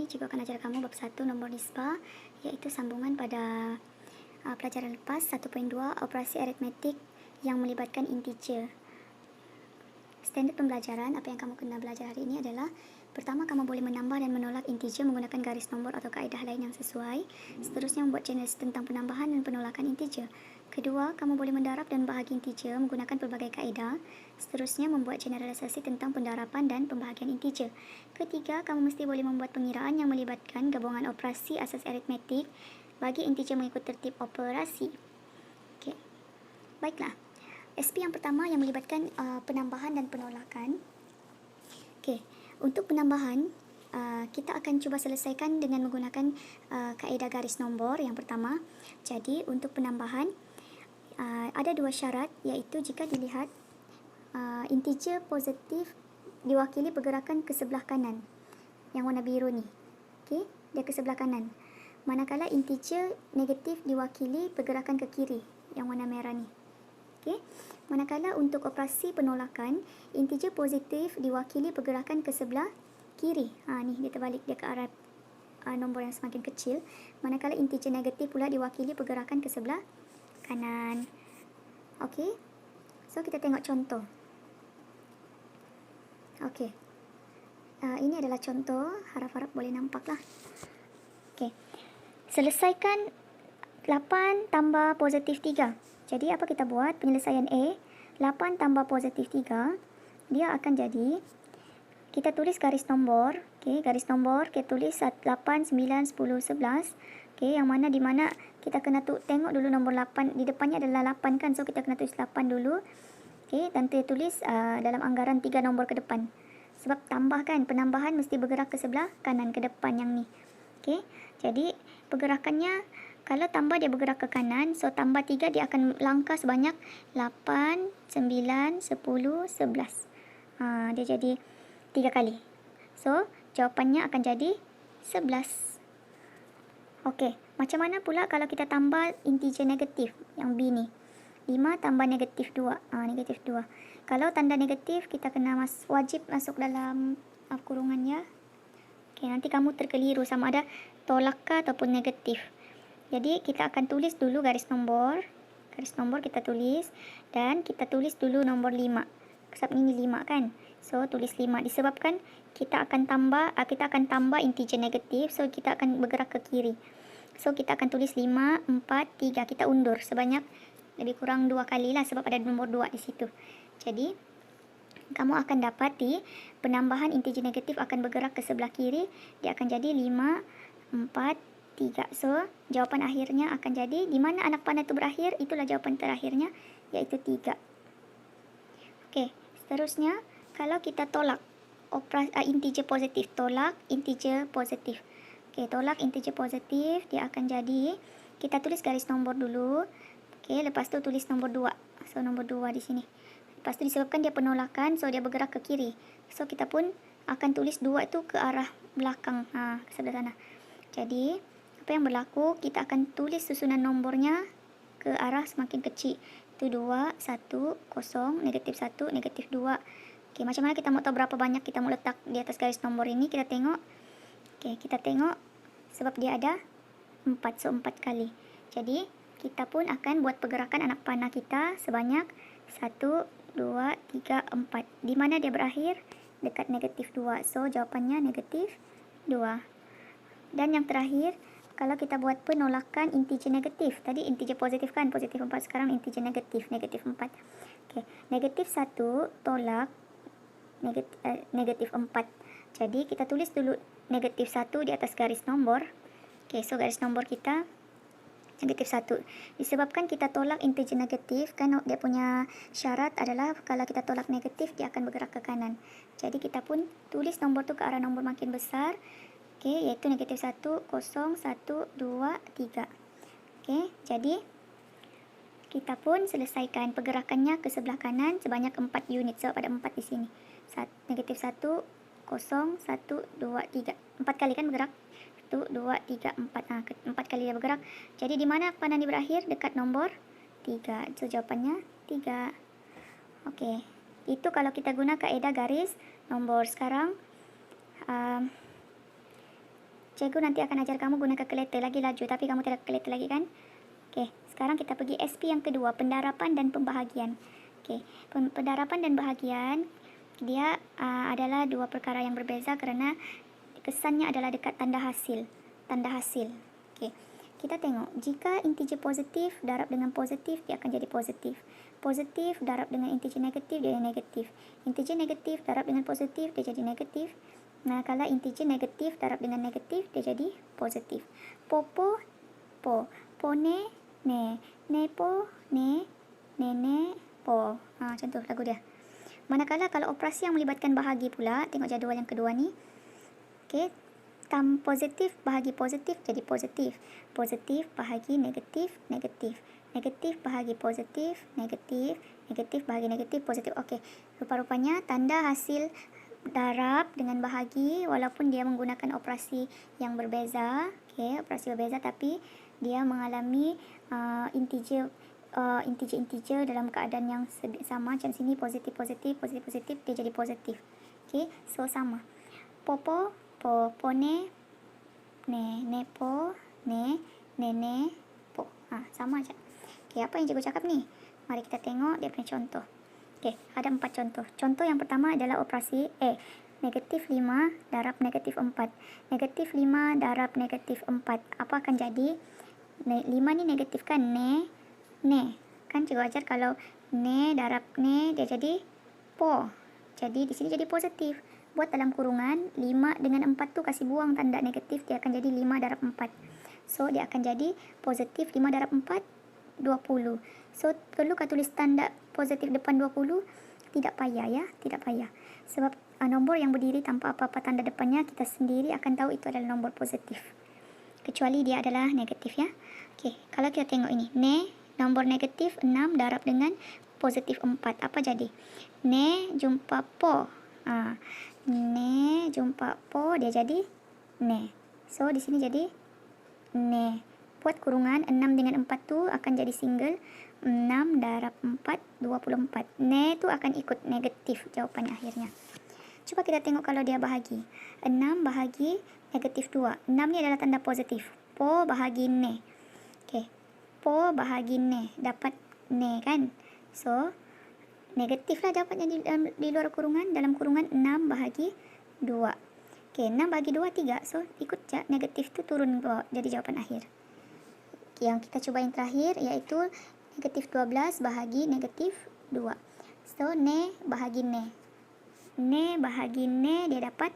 cikgu akan ajar kamu bab 1 nombor nisbah, iaitu sambungan pada pelajaran lepas 1.2 operasi aritmetik yang melibatkan integer. Standard pembelajaran, apa yang kamu kena belajar hari ini adalah: pertama, kamu boleh menambah dan menolak integer menggunakan garis nombor atau kaedah lain yang sesuai. Seterusnya, membuat generasi tentang penambahan dan penolakan integer. Kedua, kamu boleh mendarab dan membahagi integer menggunakan pelbagai kaedah. Seterusnya, membuat generalisasi tentang pendarapan dan pembahagian integer. Ketiga, kamu mesti boleh membuat pengiraan yang melibatkan gabungan operasi asas aritmetik bagi integer mengikut tertib operasi. Okey. Baiklah. SP yang pertama yang melibatkan penambahan dan penolakan. Okey, untuk penambahan kita akan cuba selesaikan dengan menggunakan kaedah garis nombor yang pertama. Jadi untuk penambahan ada dua syarat, iaitu jika dilihat integer positif diwakili pergerakan ke sebelah kanan, yang warna biru ni. Okey, dia ke sebelah kanan. Manakala integer negatif diwakili pergerakan ke kiri, yang warna merah ni. Okey. Manakala untuk operasi penolakan, integer positif diwakili pergerakan ke sebelah kiri. Ni dia terbalik, dia ke arah nombor yang semakin kecil. Manakala integer negatif pula diwakili pergerakan ke sebelah kanan. Okey. So kita tengok contoh. Okey. Ini adalah contoh, harap-harap boleh nampaklah. Okey. Selesaikan 8 tambah positif 3. Jadi apa kita buat? Penyelesaian A, 8 tambah positif 3, dia akan jadi, kita tulis garis nombor. Okey, garis nombor kita tulis 8, 9, 10, 11. Okey, yang mana di mana kita kena tengok dulu nombor 8 di depannya adalah 8 kan. So kita kena tulis 8 dulu. Okey, dan tulis dalam anggaran 3 nombor ke depan. Sebab tambah kan, penambahan mesti bergerak ke sebelah kanan, ke depan yang ni. Okey, jadi pergerakannya, kalau tambah dia bergerak ke kanan, so tambah 3 dia akan langkah sebanyak 8, 9, 10, 11. Dia jadi 3 kali. So, jawapannya akan jadi 11. Okey, macam mana pula kalau kita tambah integer negatif yang B ni? 5 tambah negatif 2. Negatif 2. Kalau tanda negatif, kita kena wajib masuk dalam kurungannya. Okey, nanti kamu terkeliru sama ada tolak ke ataupun negatif. Jadi kita akan tulis dulu garis nombor. Garis nombor kita tulis dan kita tulis dulu nombor 5. Sebab ini 5 kan. So tulis 5 disebabkan kita akan tambah integer negatif, so kita akan bergerak ke kiri. So kita akan tulis 5, 4, 3. Kita undur sebanyak lebih kurang 2 kali lah sebab ada nombor 2 di situ. Jadi kamu akan dapati penambahan integer negatif akan bergerak ke sebelah kiri. Dia akan jadi 5, 4, 3. So, jawapan akhirnya akan jadi, di mana anak panah itu berakhir, itulah jawapan terakhirnya, iaitu 3. Okey, seterusnya, kalau kita tolak integer positif, tolak integer positif. Okey, tolak integer positif, dia akan jadi, kita tulis garis nombor dulu. Okey, lepas tu tulis nombor 2. So, nombor 2 di sini. Lepas tu disebabkan dia penolakan, so dia bergerak ke kiri. So, kita pun akan tulis 2 itu ke arah belakang, ke sebelah sana. Jadi, apa yang berlaku, kita akan tulis susunan nombornya ke arah semakin kecil. Itu 2, 1, 0, negatif 1, negatif 2. Okey, macam mana kita mau tahu berapa banyak kita mau letak di atas garis nombor ini? Kita tengok. Okey, kita tengok sebab dia ada 4, so 4 kali. Jadi, kita pun akan buat pergerakan anak panah kita sebanyak 1, 2, 3, 4. Di mana dia berakhir? Dekat negatif 2. So, jawapannya negatif 2. Dan yang terakhir, kalau kita buat penolakan integer negatif. Tadi integer positif kan, positif 4. Sekarang integer negatif, negatif 4. Okey, negatif 1 tolak negatif 4. Jadi kita tulis dulu negatif 1 di atas garis nombor. Okey, so garis nombor kita negatif 1. Disebabkan kita tolak integer negatif, kan dia punya syarat adalah kalau kita tolak negatif, dia akan bergerak ke kanan. Jadi kita pun tulis nombor tu ke arah nombor makin besar. Okey, iaitu negatif 1, 0, 1, 2, 3. Okey, jadi kita pun selesaikan pergerakannya ke sebelah kanan sebanyak 4 unit. Sebab ada 4 di sini. Negatif 1, 0, 1, 2, 3. 4 kali kan bergerak. 1, 2, 3, 4. 4 kali dia bergerak. Jadi di mana panah ini berakhir? Dekat nombor 3. So jawapannya 3. Okey, itu kalau kita guna kaedah garis nombor. Sekarang Cikgu nanti akan ajar kamu guna kalkulator lagi laju, tapi kamu tidak kalkulator lagi kan? Okey, sekarang kita pergi SP yang kedua, pendarapan dan pembahagian. Okey, pendarapan dan bahagian dia adalah dua perkara yang berbeza kerana kesannya adalah dekat tanda hasil. Tanda hasil. Okey. Kita tengok, jika integer positif darab dengan positif, dia akan jadi positif. Positif darab dengan integer negatif, dia jadi negatif. Integer negatif darab dengan positif, dia jadi negatif. Nah, kalau integer negatif darab dengan negatif, dia jadi positif. Popo, po. Pone, ne. Nepo, ne. Nene, po. Macam tu lagu dia. Manakala kalau operasi yang melibatkan bahagi pula, tengok jadual yang kedua ni. Okey. Positif bahagi positif jadi positif. Positif bahagi negatif, negatif. Negatif bahagi positif, negatif. Negatif bahagi negatif, positif. Okey. Rupa-rupanya tanda hasil darab dengan bahagi walaupun dia menggunakan operasi yang berbeza, okey, operasi berbeza, tapi dia mengalami integer dalam keadaan yang sama. Macam sini positif, positif, positif, positif, dia jadi positif. Okey, so sama. Popo, po, pone, ne, nepo, ne, nene, po. Sama aja. Okey, apa yang cikgu cakap ni? Mari kita tengok dia punya contoh. Okey, ada 4 contoh. Contoh yang pertama adalah operasi negatif 5 darab negatif 4. Negatif 5 darab negatif 4. Apa akan jadi? 5 ni negatif kan? Ne. Kan cikgu ajar kalau ne darab ne, dia jadi po. Jadi di sini jadi positif. Buat dalam kurungan, 5 dengan 4 tu kasih buang tanda negatif, dia akan jadi 5 darab 4. So, dia akan jadi positif 5 darab 4, 20. So, perlukah tulis tanda positif depan 20? Tidak payah ya, tidak payah. Sebab nombor yang berdiri tanpa apa-apa tanda depannya, kita sendiri akan tahu itu adalah nombor positif. Kecuali dia adalah negatif ya. Okey, kalau kita tengok ini, ne, nombor negatif 6 darab dengan positif 4. Apa jadi? Ne jumpa po. Ne jumpa po, dia jadi ne. So, di sini jadi ne. Buat kurungan, 6 dengan 4 tu akan jadi single. 6 darab 4, 24. Ne tu akan ikut negatif jawapannya akhirnya. Cuba kita tengok kalau dia bahagi. 6 bahagi negatif 2. 6 ni adalah tanda positif. Po bahagi ne. Okey. Po bahagi ne. Dapat ne kan? So, negatif lah dapatnya di luar kurungan. Dalam kurungan 6 bahagi 2. Okey, 6 bahagi 2, 3. So, ikut je negatif tu turun bawah. Jadi jawapan akhir. Okay, yang kita cuba yang terakhir iaitu negatif 12 bahagi negatif 2. So, ne bahagi ne. Ne bahagi ne, dia dapat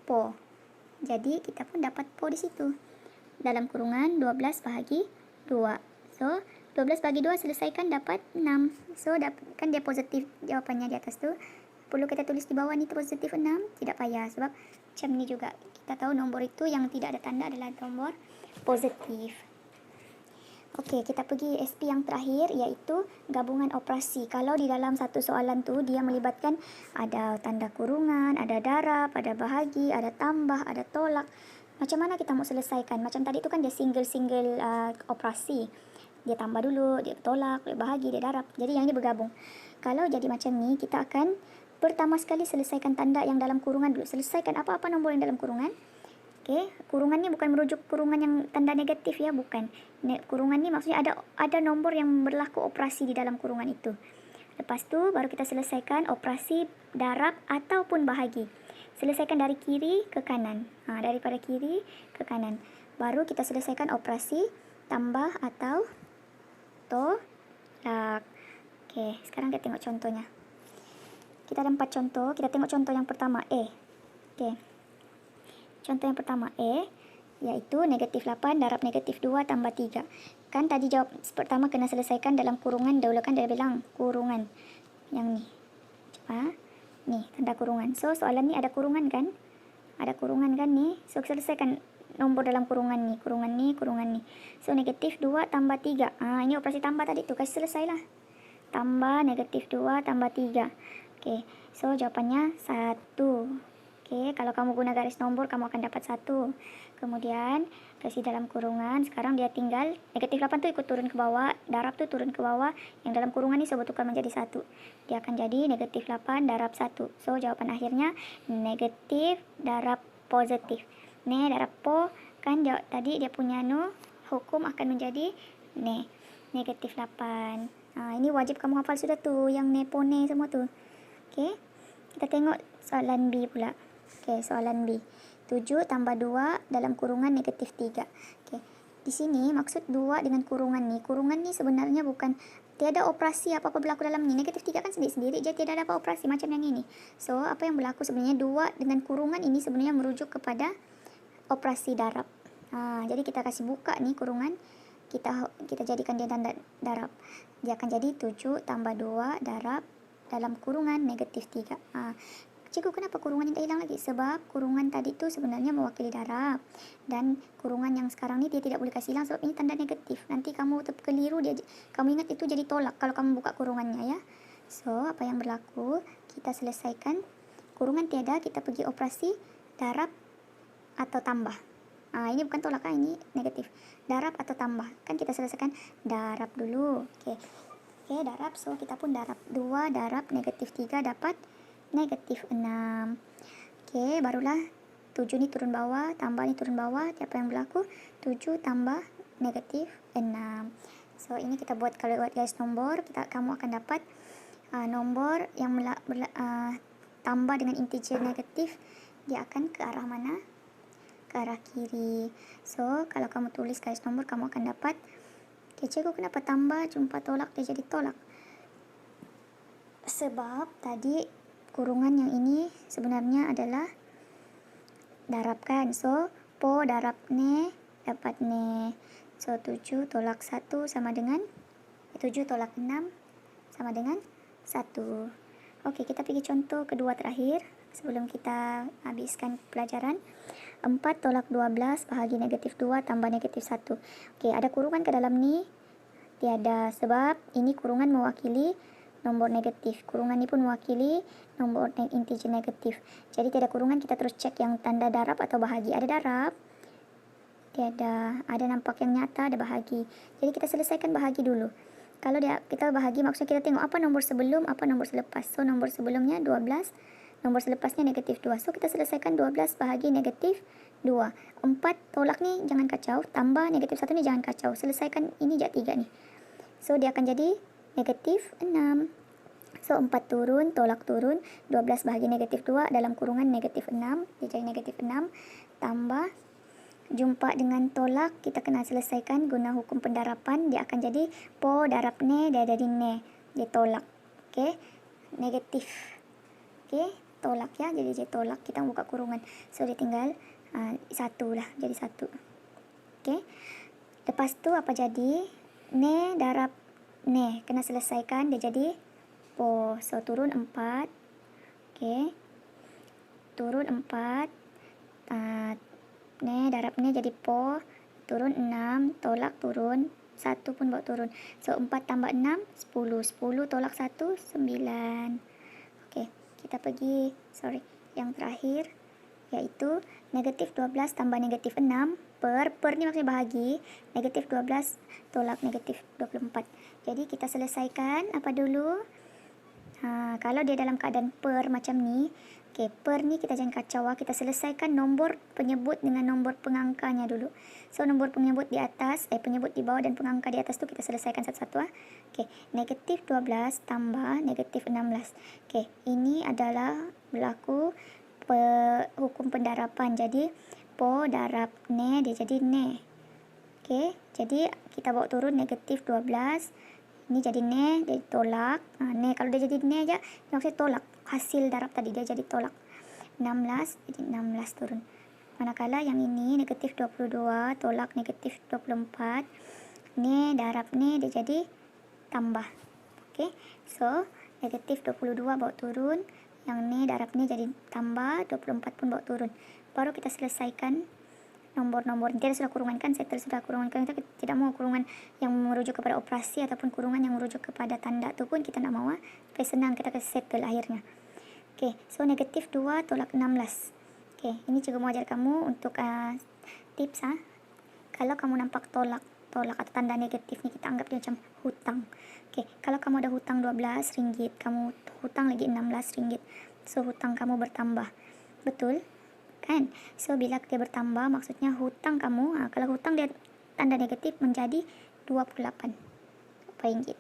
po. Jadi, kita pun dapat po di situ. Dalam kurungan 12 bahagi 2. So, 12 bagi 2 selesaikan dapat 6. So, kan dia positif jawapannya di atas tu. Perlu kita tulis di bawah ni positif 6? Tidak payah. Sebab macam ni juga. Kita tahu nombor itu yang tidak ada tanda adalah nombor positif. Okey, kita pergi SP yang terakhir iaitu gabungan operasi. Kalau di dalam satu soalan tu dia melibatkan ada tanda kurungan, ada darab, ada bahagi, ada tambah, ada tolak. Macam mana kita mau selesaikan? Macam tadi tu kan dia single-single operasi. Dia tambah dulu, dia tolak, dia bahagi, dia darab. Jadi yang ini bergabung. Kalau jadi macam ni, kita akan pertama sekali selesaikan tanda yang dalam kurungan dulu. Selesaikan apa-apa nombor yang dalam kurungan. Okey, kurungan ni bukan merujuk kurungan yang tanda negatif ya, bukan. Kurungan ni maksudnya ada nombor yang berlaku operasi di dalam kurungan itu. Lepas tu baru kita selesaikan operasi darab ataupun bahagi. Selesaikan dari kiri ke kanan. Daripada kiri ke kanan. Baru kita selesaikan operasi tambah atau tolak. Okey, sekarang kita tengok contohnya. Kita ada 4 contoh. Kita tengok contoh yang pertama, A. Okey. Contoh yang pertama, A, iaitu negatif 8 darab negatif 2 tambah 3. Kan tadi jawab pertama kena selesaikan dalam kurungan. Dahulu kan dia bilang kurungan. Yang ni. Coba. Ni, tanda kurungan. So, soalan ni ada kurungan kan? Ada kurungan kan ni? So, selesaikan nombor dalam kurungan ni. Kurungan ni, kurungan ni. So, negatif 2 tambah 3. Ini operasi tambah tadi tu. Kasih selesailah. Tambah negatif 2 tambah 3. Okey. So, jawapannya 1. Okey, kalau kamu guna garis nombor, kamu akan dapat 1. Kemudian, kasih dalam kurungan. Sekarang dia tinggal, negatif 8 tu ikut turun ke bawah. Darab tu turun ke bawah. Yang dalam kurungan ni saya betulkan menjadi 1. Dia akan jadi negatif 8 darab 1. So, jawapan akhirnya negatif darab positif. Ne darab po, kan jawab tadi dia punya hukum akan menjadi ne, negatif 8. Ini wajib kamu hafal sudah tuh, yang ne, po, ne semua tuh. Okey, kita tengok soalan B pula. Okey, soalan B. 7 tambah 2 dalam kurungan negatif 3. Okey, di sini maksud 2 dengan kurungan ni. Kurungan ni sebenarnya bukan tiada operasi apa-apa berlaku dalam ni. Negatif 3 kan sendiri-sendiri je, tiada ada apa operasi macam yang ini. So, apa yang berlaku sebenarnya 2 dengan kurungan ini sebenarnya merujuk kepada operasi darab. Jadi kita kasih buka ni kurungan. Kita jadikan dia tanda darab. Dia akan jadi 7 tambah 2 darab dalam kurungan negatif 3. Cikgu, kenapa kurungan ini tak hilang lagi? Sebab kurungan tadi tu sebenarnya mewakili darab. Dan kurungan yang sekarang ni dia tidak boleh kasih hilang sebab ini tanda negatif. Nanti kamu terkeliru, kamu ingat itu jadi tolak kalau kamu buka kurungannya ya. So, apa yang berlaku? Kita selesaikan. Kurungan tiada, kita pergi operasi darab atau tambah. Ini bukan tolak kan, ini negatif. Darab atau tambah. Kan kita selesaikan darab dulu. Okey, darab. So, kita pun darab. 2 darab negatif 3 dapat negatif 6. Okey, barulah 7 ni turun bawah, tambah ni turun bawah. Apa yang berlaku? 7 tambah negatif 6. So, ini kita buat, kalau buat garis nombor, kamu akan dapat nombor yang tambah dengan integer negatif, dia akan ke arah mana? Ke arah kiri. So, kalau kamu tulis garis nombor, kamu akan dapat, cikgu, kenapa tambah jumpa tolak dia jadi tolak? Sebab tadi kurungan yang ini sebenarnya adalah darab kan. So, po darab ne dapat ne. So, 7 tolak 1 sama dengan 7 tolak 6 sama dengan 1. Okey, kita pergi contoh kedua terakhir sebelum kita habiskan pelajaran. 4 tolak 12 bahagi negatif 2 tambah negatif 1. Okey, ada kurungan ke dalam ni? Tiada, sebab ini kurungan mewakili nombor negatif. Kurungan ni pun mewakili nombor integer negatif. Jadi tiada kurungan, kita terus cek yang tanda darab atau bahagi. Ada darab? Tiada. Ada nampak yang nyata, ada bahagi. Jadi kita selesaikan bahagi dulu. Kalau kita bahagi, maksudnya kita tengok apa nombor sebelum, apa nombor selepas. So, nombor sebelumnya 12, nombor selepasnya negatif 2. So, kita selesaikan 12 bahagi negatif 2. 4 tolak ni jangan kacau, tambah negatif 1 ni jangan kacau. Selesaikan ini jat 3 ni. So, dia akan jadi negatif 6. So, 4 turun, tolak turun, 12 bahagi negatif 2 dalam kurungan negatif 6. Dia jadi negatif 6. Tambah, jumpa dengan tolak, kita kena selesaikan guna hukum pendarapan. Dia akan jadi po darab ne, dia jadi ne. Dia tolak. Okey, negatif. Okey, tolak ya, jadi tolak. Kita buka kurungan. So, dia tinggal 1 lah, jadi 1. Okey, lepas tu apa jadi? Ne darab ne, kena selesaikan, dia jadi po. So, turun 4. Okey, turun 4. Ne darab ne jadi po. Turun 6. Tolak turun 1 pun bawa turun. So, 4 tambah 6 10. 10 tolak 1 9. Okey, kita pergi yang terakhir, iaitu negatif 12 tambah negatif 6 per ni maksudnya bahagi. Negatif 12 tolak negatif 24. Jadi kita selesaikan apa dulu? Kalau dia dalam keadaan per macam ni, okey, per ni kita jangan kacau. Kita selesaikan nombor penyebut dengan nombor pengangkanya dulu. So, nombor penyebut di atas, penyebut di bawah dan pengangka di atas tu kita selesaikan satu-satu. Okey, negatif 12 tambah negatif 16. Okey, ini adalah berlaku hukum pendarapan. Jadi, po darab ne, dia jadi ne. Okey, jadi kita bawa turun negatif 12. Ini jadi ne, dia tolak. Ne, kalau dia jadi ne aja, maksudnya tolak. Hasil darab tadi, dia jadi tolak. 16, jadi 16 turun. Manakala yang ini, negatif 22, tolak negatif 24. Ne, darab ne, dia jadi tambah. Okey, so, negatif 22 bawa turun. Yang ne, darab ne jadi tambah, 24 pun bawa turun. Baru kita selesaikan nomor-nomor. Dia sudah kurungan kan, settle sudah kurungan. Kalau kita tidak mau kurungan yang merujuk kepada operasi ataupun kurungan yang merujuk kepada tanda tu pun kita nak mau. Supaya senang kita settle akhirnya. Okey, so negatif 2 tolak 16. Okey, ini cikgu mau ajar kamu untuk tips. Kalau kamu nampak tolak atau tanda negatif ni, kita anggap dia macam hutang. Okey, kalau kamu ada hutang RM12, kamu hutang lagi RM16. So, hutang kamu bertambah. Betul? kan? So bila dia bertambah maksudnya hutang kamu, kalau hutang dia tanda negatif menjadi 28 ringgit.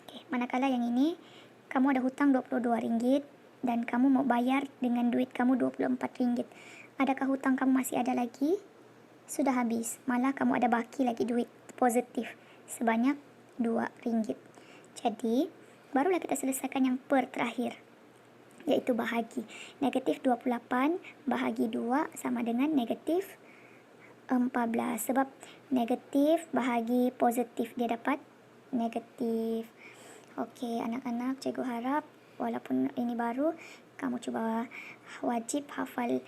Okey, manakala yang ini kamu ada hutang 22 ringgit dan kamu mau bayar dengan duit kamu 24 ringgit. Adakah hutang kamu masih ada lagi? Sudah habis, malah kamu ada baki lagi duit positif sebanyak 2 ringgit. Jadi, barulah kita selesaikan yang per terakhir, iaitu bahagi. Negatif 28 bahagi 2 sama dengan negatif 14. Sebab negatif bahagi positif, dia dapat negatif. Okey, anak-anak, cikgu harap walaupun ini baru, kamu cuba wajib hafal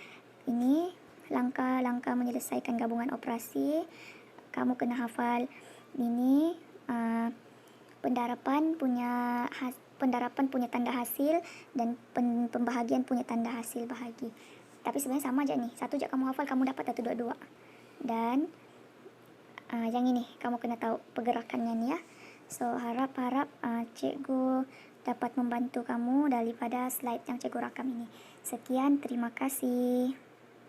ini langkah-langkah menyelesaikan gabungan operasi. Kamu kena hafal ini pendarapan punya tanda hasil dan pembahagian punya tanda hasil bahagi. Tapi sebenarnya sama aja nih. Satu je kamu hafal, kamu dapat satu dua-dua. Dan yang ini kamu kena tahu pergerakannya nih ya. So harap cikgu dapat membantu kamu daripada slide yang cikgu rakam ini. Sekian, terima kasih.